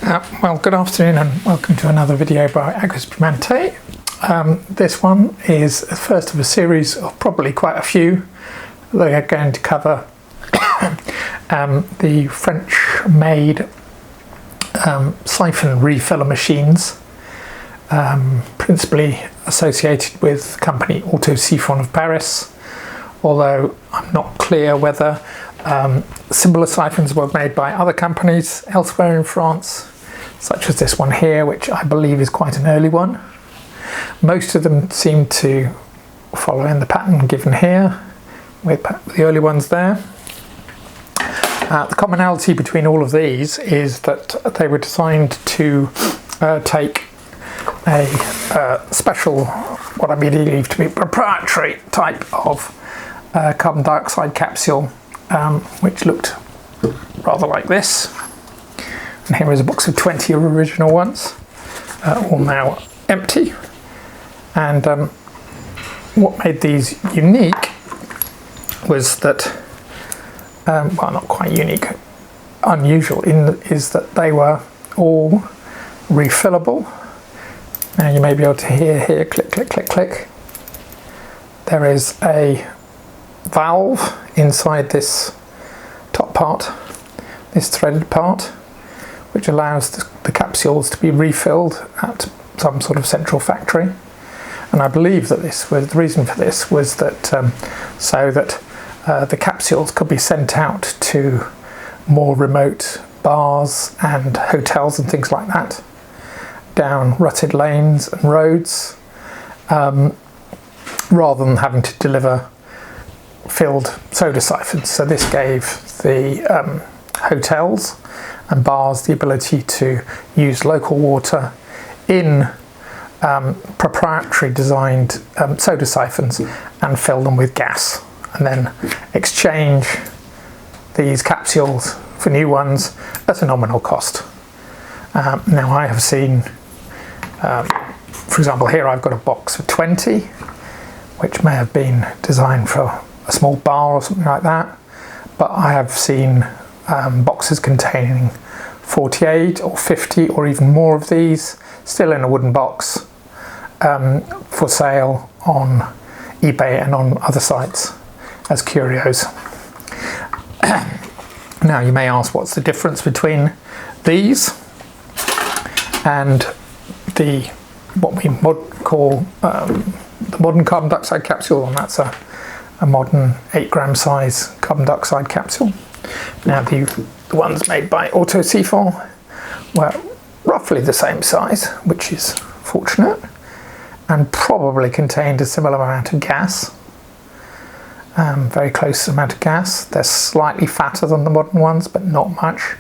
Well, good afternoon and welcome to another video by Agrisprimente. This one is the first of a series of probably quite a few that are going to cover the French-made siphon refiller machines, principally associated with the company AutoSiphon of Paris, although I'm not clear whether similar siphons were made by other companies elsewhere in France, such as this one here, which I believe is quite an early one. Most of them seem to follow in the pattern given here, with the early ones there. The commonality between all of these is that they were designed to take a special, what I believe to be proprietary type of carbon dioxide capsule, which looked rather like this. And here is a box of 20 original ones, all now empty. And what made these unique was that, well, not quite unique, unusual, is that they were all refillable. Now you may be able to hear here, click, click, click, click. There is a valve inside this top part, this threaded part, which allows the capsules to be refilled at some sort of central factory. And I believe that the reason for this was that so that the capsules could be sent out to more remote bars and hotels and things like that, down rutted lanes and roads, rather than having to deliver filled soda siphons. So this gave the hotels and bars the ability to use local water in proprietary designed soda siphons and fill them with gas, and then exchange these capsules for new ones at a nominal cost. Now I have seen, for example, here I've got a box of 20, which may have been designed for a small bar or something like that, but I have seen boxes containing 48 or 50 or even more of these, still in a wooden box, for sale on eBay and on other sites as curios. Now you may ask, what's the difference between these and what we call the modern carbon dioxide capsule, and that's a modern 8-gram size carbon dioxide capsule. Now the ones made by AutoSiphon were roughly the same size, which is fortunate, and probably contained a similar amount of gas, very close amount of gas. They're slightly fatter than the modern ones, but not much.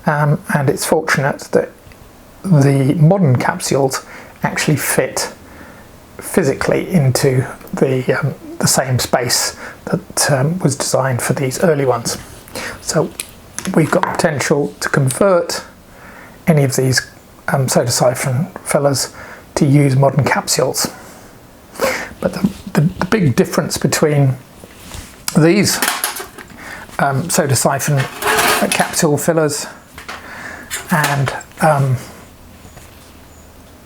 And it's fortunate that the modern capsules actually fit physically into the same space that was designed for these early ones. So we've got potential to convert any of these soda siphon fillers to use modern capsules. But the big difference between these soda siphon capsule fillers and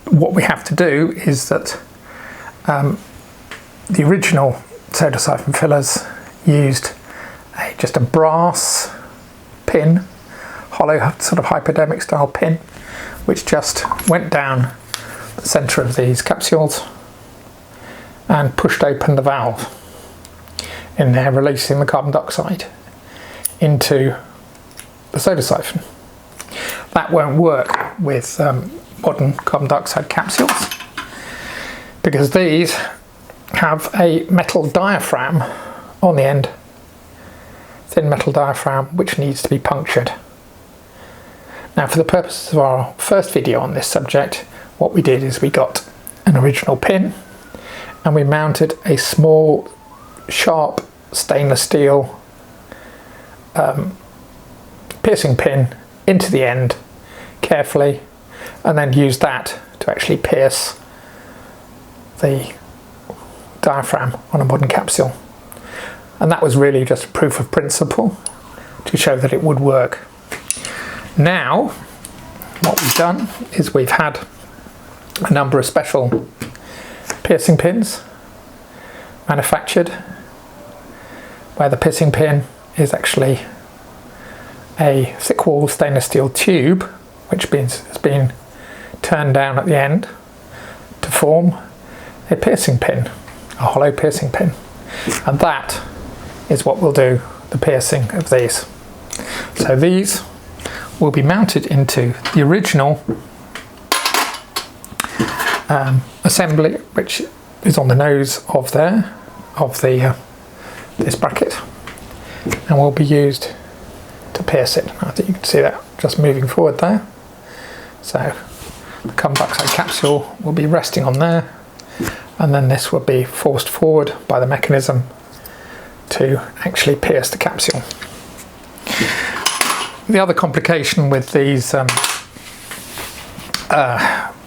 what we have to do is that the original soda siphon fillers used just a brass pin, hollow sort of hypodermic style pin, which just went down the centre of these capsules and pushed open the valve in there, releasing the carbon dioxide into the soda siphon. That won't work with modern carbon dioxide capsules, because these have a metal diaphragm on the end, thin metal diaphragm, which needs to be punctured. Now, for the purposes of our first video on this subject, what we did is we got an original pin and we mounted a small sharp stainless steel piercing pin into the end carefully, and then used that to actually pierce the diaphragm on a modern capsule. And that was really just a proof of principle to show that it would work. Now what we've done is we've had a number of special piercing pins manufactured, where the piercing pin is actually a thick wall stainless steel tube which has been turned down at the end to form a piercing pin, a hollow piercing pin, and that is what will do the piercing of these. So these will be mounted into the original assembly, which is on the nose of this bracket, and will be used to pierce it. I think you can see that just moving forward there. So the carbon dioxide capsule will be resting on there, and then this will be forced forward by the mechanism to actually pierce the capsule. The other complication with these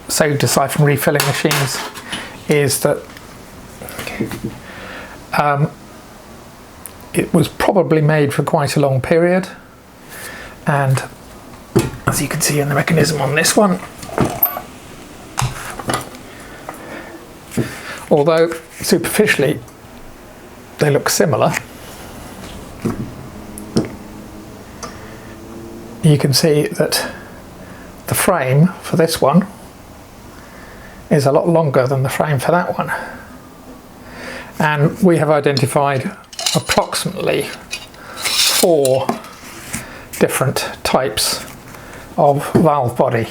soda siphon refilling machines is that it was probably made for quite a long period, and as you can see in the mechanism on this one, although superficially they look similar, you can see that the frame for this one is a lot longer than the frame for that one, and we have identified approximately 4 different types of valve body.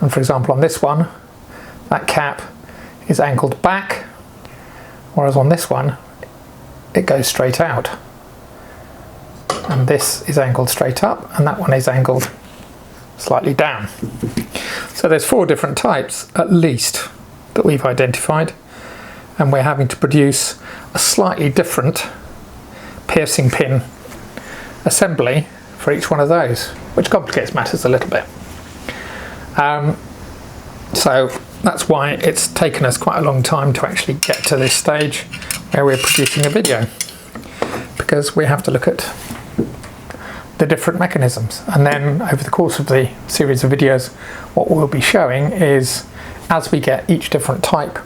And for example, on this one, that cap is angled back, whereas on this one it goes straight out, and this is angled straight up, and that one is angled slightly down. So there's 4 different types at least that we've identified, and we're having to produce a slightly different piercing pin assembly for each one of those, which complicates matters a little bit. So that's why it's taken us quite a long time to actually get to this stage where we're producing a video, because we have to look at the different mechanisms, and then over the course of the series of videos what we'll be showing is, as we get each different type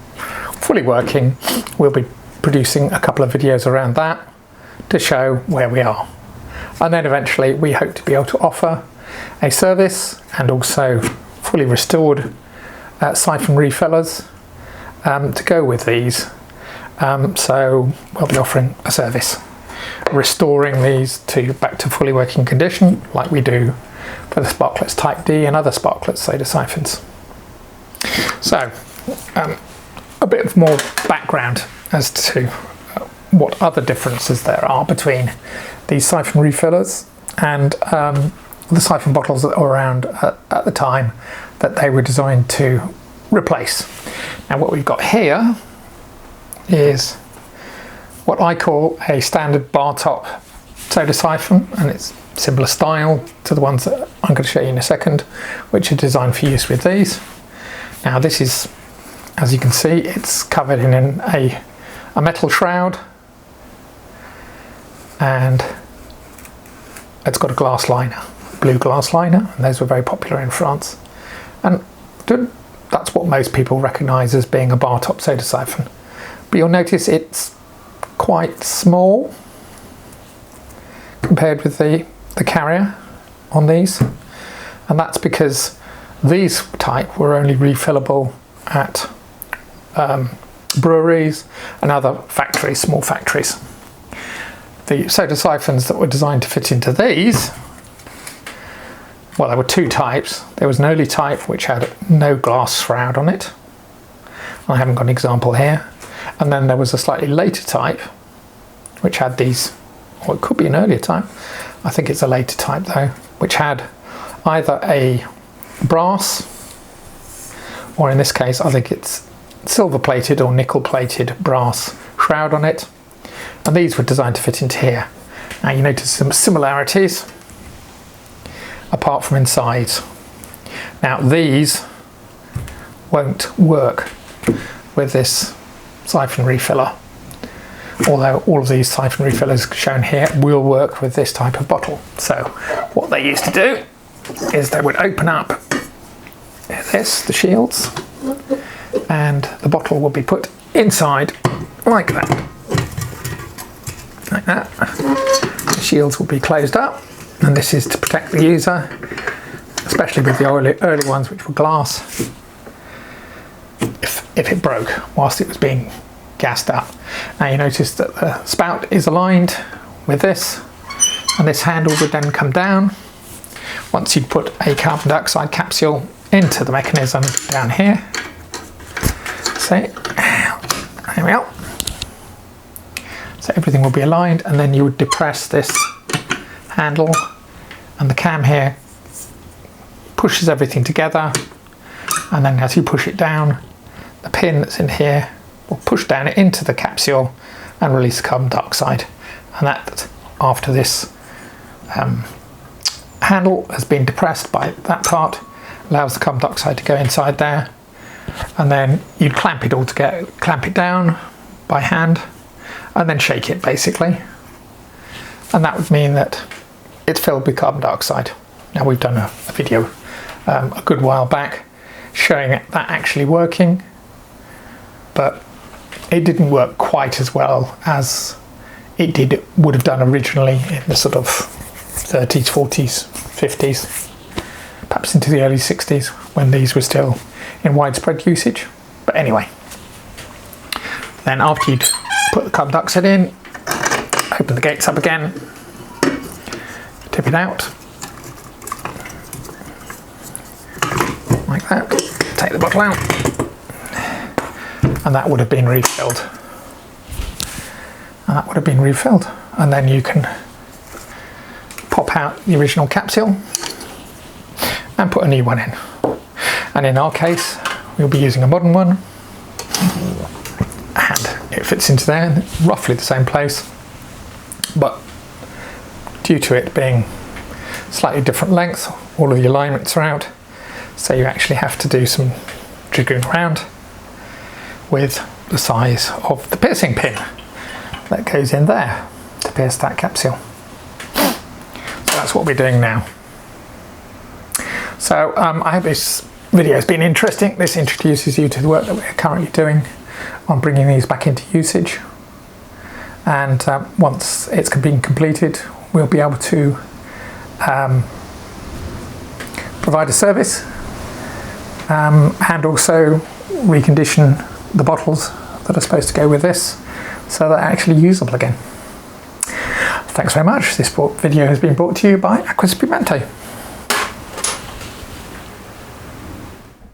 fully working, we'll be producing a couple of videos around that to show where we are, and then eventually we hope to be able to offer a service and also fully restored siphon refillers to go with these. So we'll be offering a service, restoring these back to fully working condition, like we do for the Sparklets Type D and other Sparklets soda siphons. So a bit of more background as to what other differences there are between these siphon refillers and the siphon bottles that were around at the time that they were designed to replace. Now what we've got here is what I call a standard bar top soda siphon, and it's similar style to the ones that I'm going to show you in a second, which are designed for use with these. Now this is, as you can see, it's covered in a metal shroud, and it's got a glass liner, blue glass liner, and those were very popular in France, and that's what most people recognise as being a bar top soda siphon. But you'll notice it's quite small compared with the carrier on these, and that's because these type were only refillable at breweries and other factories, small factories. The soda siphons that were designed to fit into these, well, there were 2 types. There was an early type which had no glass shroud on it. I haven't got an example here. And then there was a slightly later type which had these, or it could be an earlier type, I think it's a later type though, which had either a brass, or in this case I think it's silver plated or nickel plated brass shroud on it, and these were designed to fit into here. Now you notice some similarities apart from in size. Now these won't work with this siphon refiller, although all of these siphon refillers shown here will work with this type of bottle. So what they used to do is they would open up this, the shields, and the bottle will be put inside like that. Like that. The shields will be closed up, and this is to protect the user, especially with the early ones which were glass, if it broke whilst it was being gassed up. Now you notice that the spout is aligned with this, and this handle would then come down once you'd put a carbon dioxide capsule into the mechanism down here. So, there we go. So everything will be aligned, and then you would depress this handle, and the cam here pushes everything together, and then as you push it down, the pin that's in here will push down into the capsule and release carbon dioxide. And that, after this handle has been depressed by that part, allows the carbon dioxide to go inside there, and then you'd clamp it all together, clamp it down by hand, and then shake it basically, and that would mean that it's filled with carbon dioxide. Now we've done a video a good while back showing that actually working, but it didn't work quite as well as it would have done originally in the sort of 30s, 40s, 50s, perhaps into the early 60s when these were still in widespread usage. But anyway, then after you'd put the carbon dioxide in, open the gates up again, tip it out like that, take the bottle out, and that would have been refilled. And that would have been refilled, and then you can pop out the original capsule and put a new one in. And in our case, we'll be using a modern one, and it fits into there, roughly the same place, but due to it being slightly different length, all of the alignments are out, so you actually have to do some jiggering around with the size of the piercing pin that goes in there to pierce that capsule. So that's what we're doing now. So I hope this video has been interesting. This introduces you to the work that we're currently doing on bringing these back into usage, and once it's been completed, we'll be able to provide a service and also recondition the bottles that are supposed to go with this so they're actually usable again. Thanks very much. This video has been brought to you by Aqua Spumante.